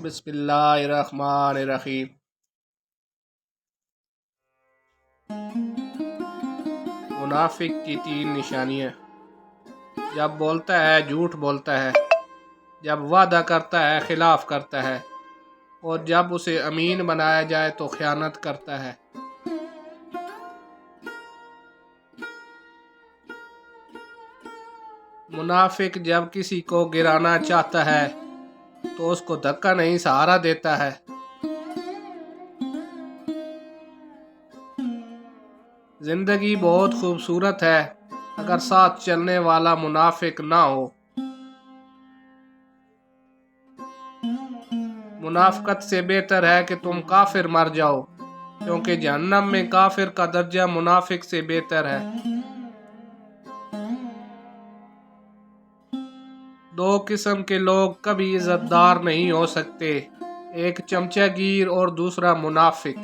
بسم اللہ الرحمن الرحیم۔ منافق کی 3 نشانیاں۔ جب بولتا ہے جھوٹ بولتا ہے، جب وعدہ کرتا ہے خلاف کرتا ہے، اور جب اسے امین بنایا جائے تو خیانت کرتا ہے۔ منافق جب کسی کو گرانا چاہتا ہے تو اس کو دھکا نہیں سہارا دیتا ہے۔ زندگی بہت خوبصورت ہے اگر ساتھ چلنے والا منافق نہ ہو۔ منافقت سے بہتر ہے کہ تم کافر مر جاؤ، کیونکہ جہنم میں کافر کا درجہ منافق سے بہتر ہے۔ 2 قسم کے لوگ کبھی عزت دار نہیں ہو سکتے، ایک چمچہ گیر اور دوسرا منافق۔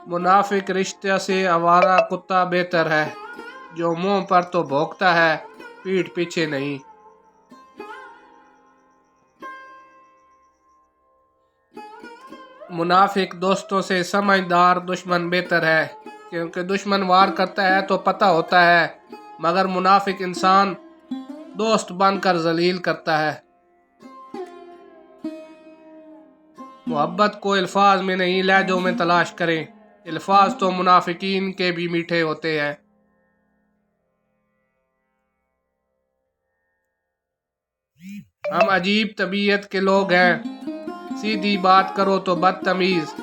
منافق رشتہ سے آوارہ کتا بہتر ہے، جو منہ پر تو بھونکتا ہے پیٹھ پیچھے نہیں۔ منافق دوستوں سے سمجھدار دشمن بہتر ہے، کیونکہ دشمن وار کرتا ہے تو پتہ ہوتا ہے، مگر منافق انسان دوست بن کر ذلیل کرتا ہے۔ محبت کو الفاظ میں نہیں لہجوں میں تلاش کریں، الفاظ تو منافقین کے بھی میٹھے ہوتے ہیں۔ ہم عجیب طبیعت کے لوگ ہیں، سیدھی بات کرو تو بدتمیز،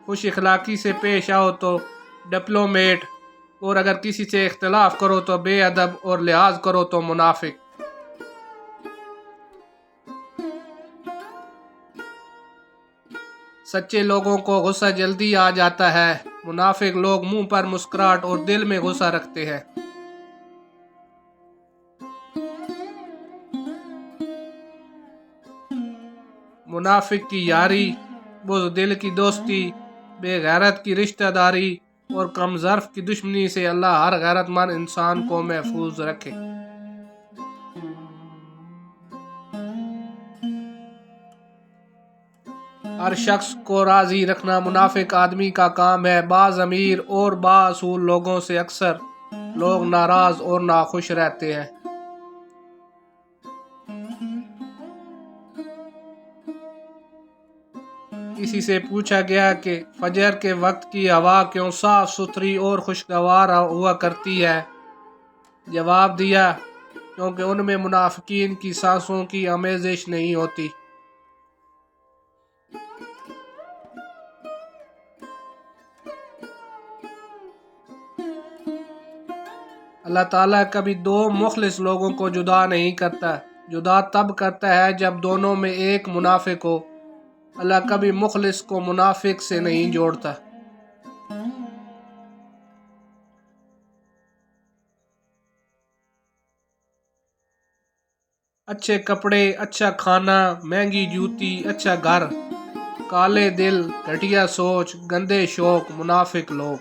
خوش اخلاقی سے پیش آؤ تو ڈپلومیٹ، اور اگر کسی سے اختلاف کرو تو بے ادب اور لحاظ کرو تو منافق۔ سچے لوگوں کو غصہ جلدی آ جاتا ہے، منافق لوگ منہ پر مسکراہٹ اور دل میں غصہ رکھتے ہیں۔ منافق کی یاری، بزدل کی دوستی، بے غیرت کی رشتہ داری اور کم ظرف کی دشمنی سے اللہ ہر غیرت مند انسان کو محفوظ رکھے۔ ہر شخص کو راضی رکھنا منافق آدمی کا کام ہے۔ بعض امیر اور بااصول لوگوں سے اکثر لوگ ناراض اور ناخوش رہتے ہیں۔ کسی سے پوچھا گیا کہ فجر کے وقت کی ہوا کیوں صاف ستھری اور خوشگوار ہوا کرتی ہے؟ جواب دیا، کیونکہ ان میں منافقین کی سانسوں کی آمیزش نہیں ہوتی۔ اللہ تعالیٰ کبھی 2 مخلص لوگوں کو جدا نہیں کرتا، جدا تب کرتا ہے جب دونوں میں ایک منافق ہو۔ اللہ کبھی مخلص کو منافق سے نہیں جوڑتا۔ اچھے کپڑے، اچھا کھانا، مہنگی جوتی، اچھا گھر، کالے دل، گھٹیا سوچ، گندے شوق، منافق لوگ۔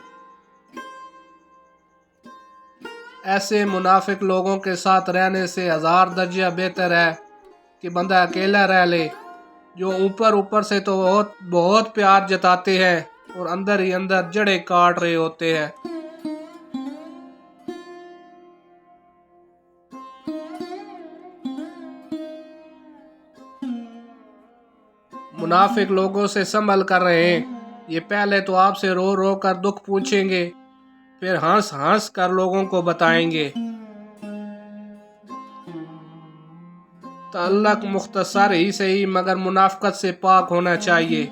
ایسے منافق لوگوں کے ساتھ رہنے سے 1000 درجہ بہتر ہے کہ بندہ اکیلا رہ لے، جو اوپر سے تو بہت پیار جتاتے ہیں اور اندر ہی اندر جڑیں کاٹ رہے ہوتے ہیں۔ منافق لوگوں سے سنبھل کر رہیں، یہ پہلے تو آپ سے رو رو کر دکھ پوچھیں گے، پھر ہنس ہنس کر لوگوں کو بتائیں گے۔ تعلق مختصر ہی صحیح مگر منافقت سے پاک ہونا چاہیے۔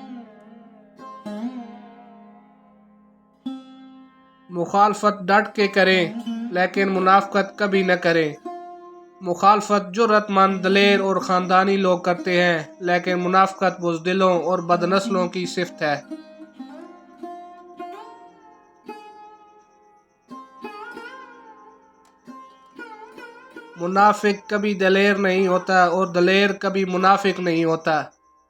مخالفت ڈٹ کے کریں لیکن منافقت کبھی نہ کریں۔ مخالفت جرأت مند، دلیر اور خاندانی لوگ کرتے ہیں، لیکن منافقت بزدلوں اور بدنسلوں کی صفت ہے۔ منافق کبھی دلیر نہیں ہوتا اور دلیر کبھی منافق نہیں ہوتا۔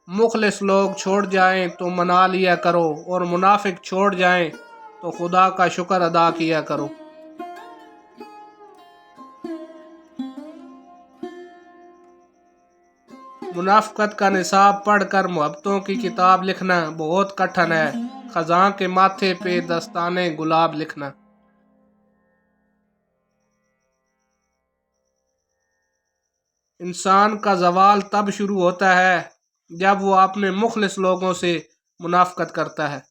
مخلص لوگ چھوڑ جائیں تو منا لیا کرو، اور منافق چھوڑ جائیں تو خدا کا شکر ادا کیا کرو۔ منافقت کا نصاب پڑھ کر محبتوں کی کتاب لکھنا بہت کٹھن ہے، خزاں کے ماتھے پہ دستانے گلاب لکھنا۔ انسان کا زوال تب شروع ہوتا ہے جب وہ اپنے مخلص لوگوں سے منافقت کرتا ہے۔